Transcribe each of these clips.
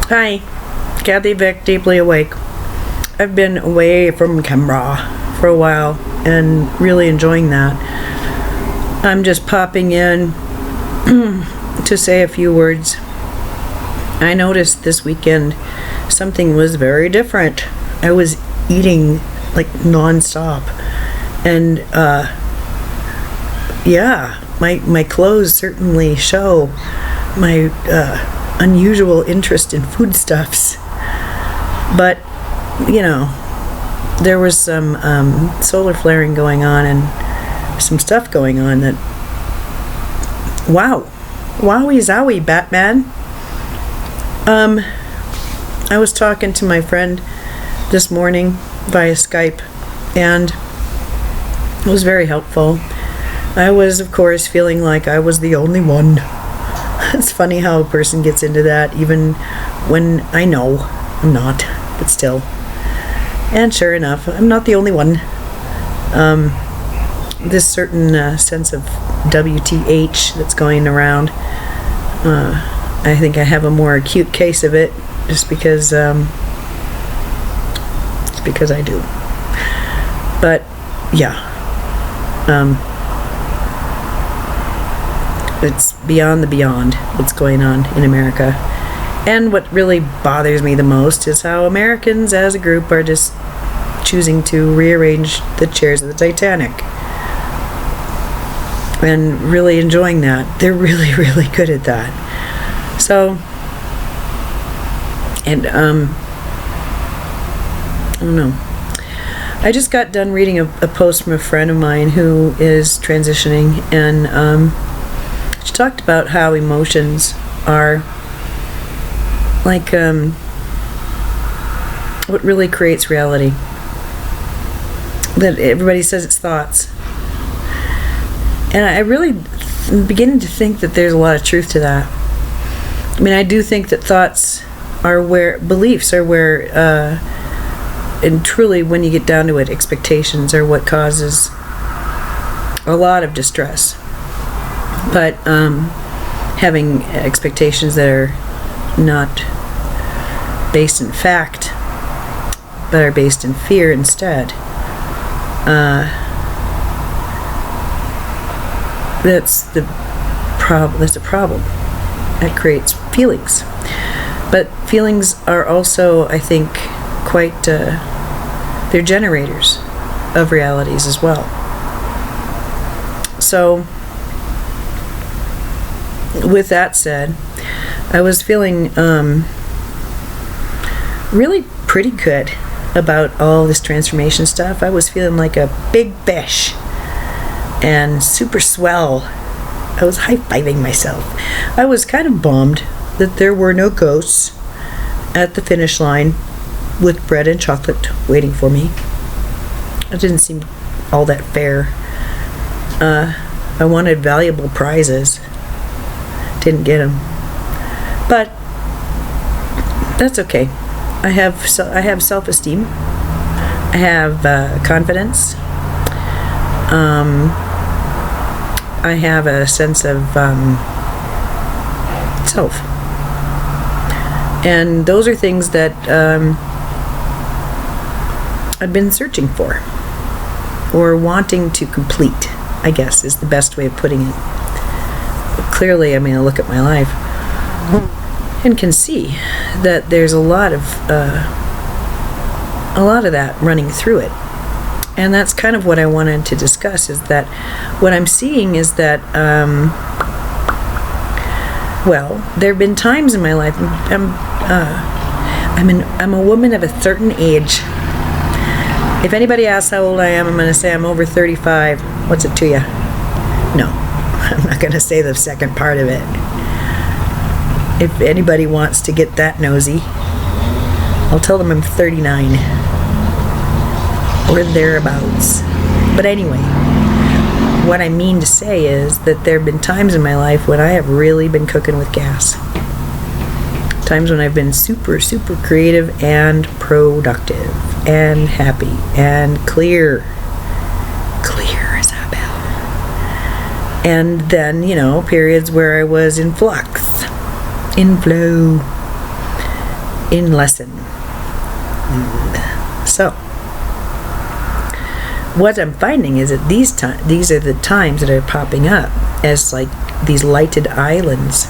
Hi, Kathy Vick, deeply awake. I've been away from camera for a while and really enjoying that. I'm just popping in to say a few words. I noticed this weekend something was very different. I was eating like non-stop, and my clothes certainly show my unusual interest in foodstuffs. But there was some solar flaring going on and some stuff going on that, wowie zowie, Batman. I was talking to my friend this morning via Skype, and it was very helpful. I was, of course, feeling like I was the only one. It's funny how a person gets into that, even when I know I'm not, but still. And sure enough, I'm not the only one. This certain sense of WTH that's going around, I think I have a more acute case of it, just because I do. But yeah, it's beyond the beyond what's going on in America. And what really bothers me the most is how Americans as a group are just choosing to rearrange the chairs of the Titanic. And really enjoying that. They're really, really good at that. So, and I don't know. I just got done reading a post from a friend of mine who is transitioning, and she talked about how emotions are like what really creates reality. That everybody says it's thoughts. And I really am beginning to think that there's a lot of truth to that. I mean, I do think that thoughts are where, beliefs are where, and truly when you get down to it, expectations are what causes a lot of distress. But having expectations that are not based in fact, but are based in fear instead, that's the problem. That's a problem. That creates feelings. But feelings are also, I think, quite they're generators of realities as well. So with that said, I was feeling really pretty good about all this transformation stuff. I was feeling like a big fish and super swell. I was high-fiving myself. I was kind of bummed that there were no ghosts at the finish line with bread and chocolate waiting for me. It didn't seem all that fair. I wanted valuable prizes. Didn't get them. But that's okay. I have self-esteem. I have confidence. I have a sense of self. And those are things that I've been searching for, or wanting to complete, I guess is the best way of putting it. But clearly, I mean, I look at my life and can see that there's a lot of that running through it. And that's kind of what I wanted to discuss, is that what I'm seeing is that, there have been times in my life, I'm a woman of a certain age. If anybody asks how old I am, I'm going to say I'm over 35. What's it to you? No, I'm not going to say the second part of it. If anybody wants to get that nosy, I'll tell them I'm 39. Or thereabouts. But anyway, what I mean to say is that there have been times in my life when I have really been cooking with gas. Times when I've been super, super creative and productive and happy and clear as a bell. And then, periods where I was in flux, in flow. in lesson. So, what I'm finding is that these are the times that are popping up as like these lighted islands,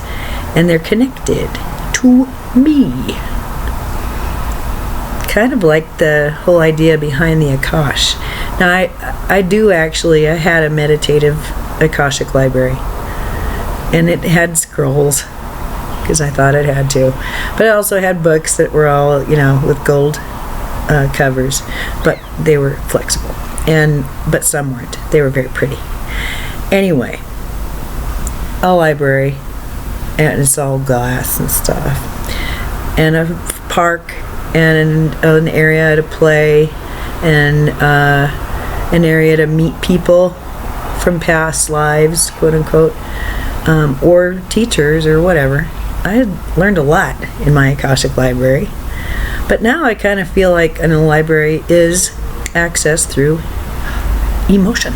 and they're connected to me. Kind of like the whole idea behind the Akash. Now, I had a meditative Akashic library, and it had scrolls because I thought it had to, but it also had books that were all, with gold covers, but they were flexible, but some weren't. They were very pretty. Anyway, a library, and it's all glass and stuff, and a park, and an area to play, and an area to meet people from past lives, quote unquote, or teachers or whatever. I had learned a lot in my Akashic library, but now I kind of feel like a library is accessed through emotion.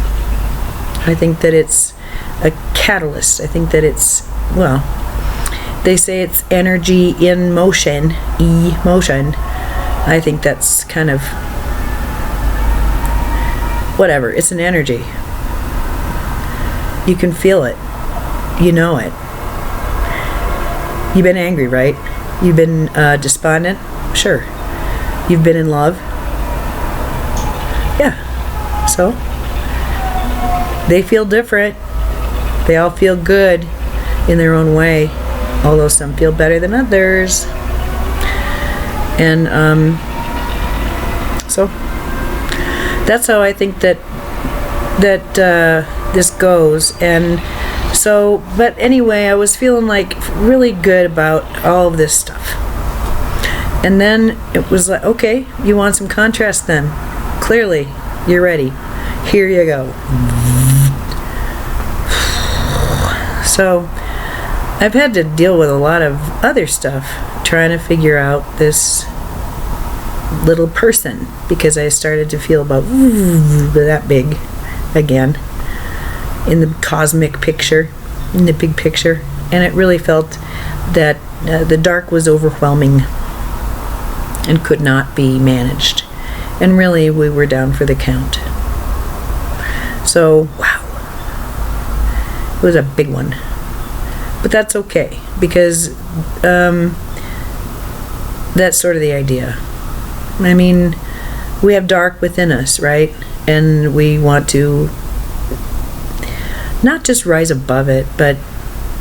I think that it's a catalyst. I think that it's, they say it's energy in motion, emotion. I think that's kind of whatever. It's an energy. You can feel it. You know it. You've been angry, right? You've been despondent? Sure. You've been in love? Yeah. So? They feel different. They all feel good in their own way, although some feel better than others. And so that's how I think that this goes. And so, but anyway, I was feeling like really good about all of this stuff. And then it was like, okay, you want some contrast then? Clearly, you're ready. Here you go. So, I've had to deal with a lot of other stuff trying to figure out this little person, because I started to feel about that big again in the cosmic picture, in the big picture, and it really felt that the dark was overwhelming and could not be managed, and really we were down for the count. So, wow, it was a big one, but that's okay, because that's sort of the idea. I mean, we have dark within us, right? And we want to not just rise above it, but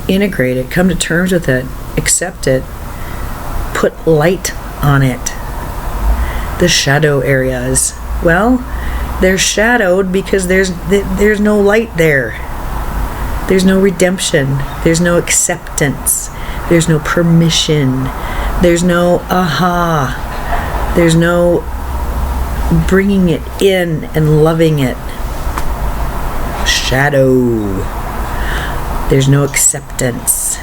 integrate it, come to terms with it, accept it, put light on it. The shadow areas, well, they're shadowed because there's no light there. There's no redemption. There's no acceptance. There's no permission. There's no aha. There's no bringing it in and loving it. Shadow. There's no acceptance.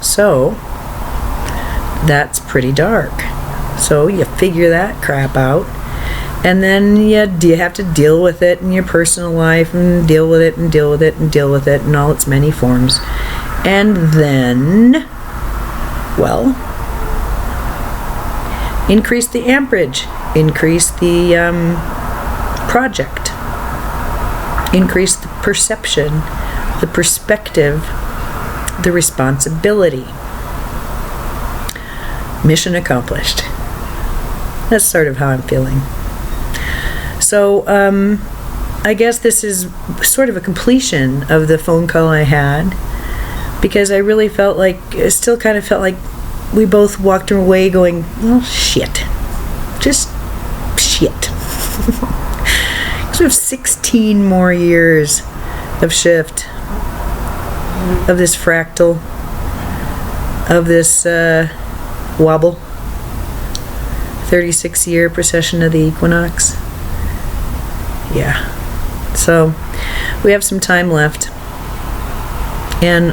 So, that's pretty dark. So, you figure that crap out. And then you have to deal with it in your personal life, and deal with it, and deal with it, and deal with it in all its many forms. And then, well, increase the amperage, increase the project, increase the perception, the perspective, the responsibility. Mission accomplished. That's sort of how I'm feeling. So, I guess this is sort of a completion of the phone call I had, because I really felt like, it still kind of felt like we both walked away going, well, shit. Just shit. So we have 16 more years of shift, of this fractal, of this wobble, 36-year precession of the equinox. Yeah. So we have some time left. And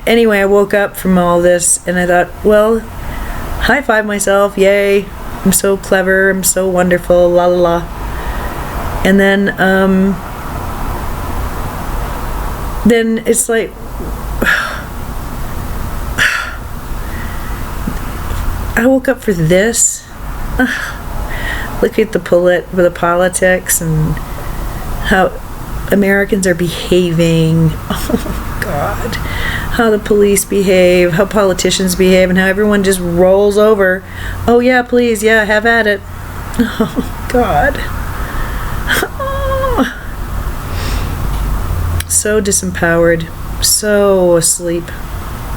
anyway, I woke up from all this and I thought, well, high five myself, yay, I'm so clever, I'm so wonderful, la la la. And then I woke up for this. Look at the politics and how Americans are behaving. Oh God, how the police behave, how politicians behave, and how everyone just rolls over. Oh yeah, please, yeah, have at it. Oh God. Oh. So disempowered, so asleep.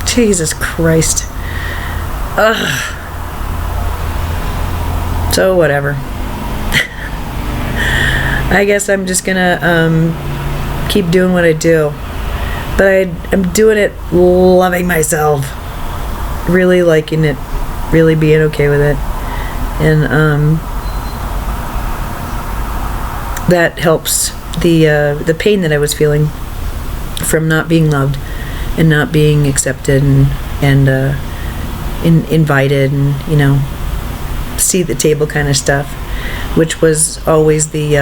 Jesus Christ. Ugh. So whatever. I guess I'm just gonna keep doing what I do, but I'm doing it loving myself, really liking it, really being okay with it, and that helps the pain that I was feeling from not being loved and not being accepted and invited, and seat at the table kind of stuff, which was always the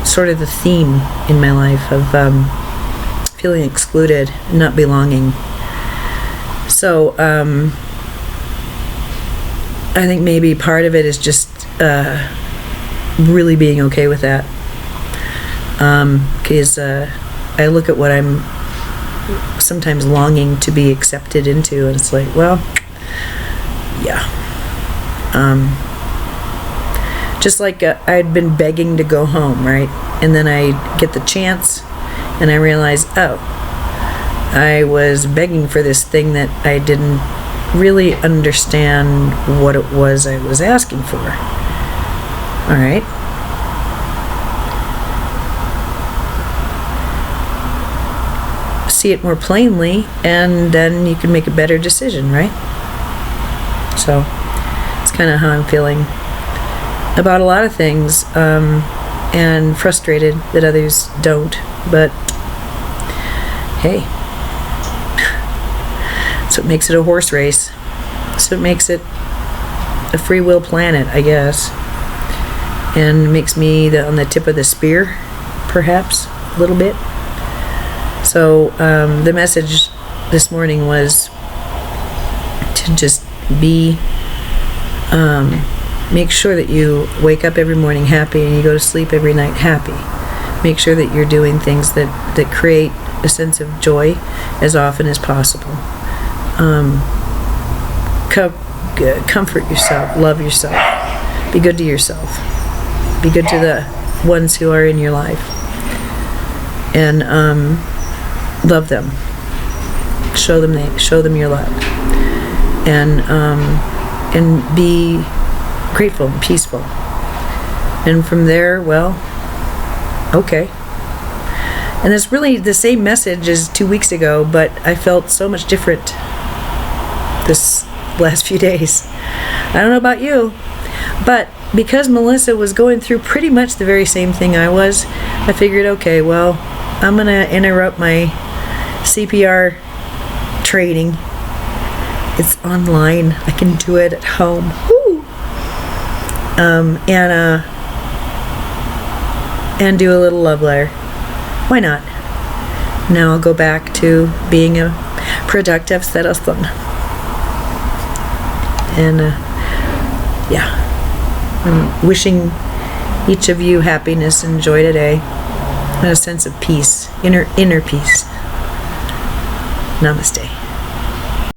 sort of the theme in my life of feeling excluded and not belonging. So I think maybe part of it is just really being okay with that, because I look at what I'm sometimes longing to be accepted into, and it's like, well, yeah. Just like I'd been begging to go home, right? And then I get the chance and I realize, oh, I was begging for this thing that I didn't really understand what it was I was asking for. All right. See it more plainly, and then you can make a better decision, right? So it's kind of how I'm feeling about a lot of things, and frustrated that others don't, but hey, so it makes it a horse race, so it makes it a free will planet, I guess, and makes me on the tip of the spear, perhaps, a little bit. So the message this morning was to just be make sure that you wake up every morning happy and you go to sleep every night happy. Make sure that you're doing things that create a sense of joy as often as possible. Comfort yourself, love yourself, be good to yourself, be good to the ones who are in your life, and love them, show them your love, and be grateful and peaceful. And from there, well, okay. And it's really the same message as 2 weeks ago, but I felt so much different this last few days. I don't know about you, but because Melissa was going through pretty much the very same thing I was, I figured, okay, well, I'm gonna interrupt my CPR training. It's online. I can do it at home. Woo! And do a little love letter. Why not? Now I'll go back to being a productive citizen. And yeah, I'm wishing each of you happiness and joy today, and a sense of peace, inner peace. Namaste.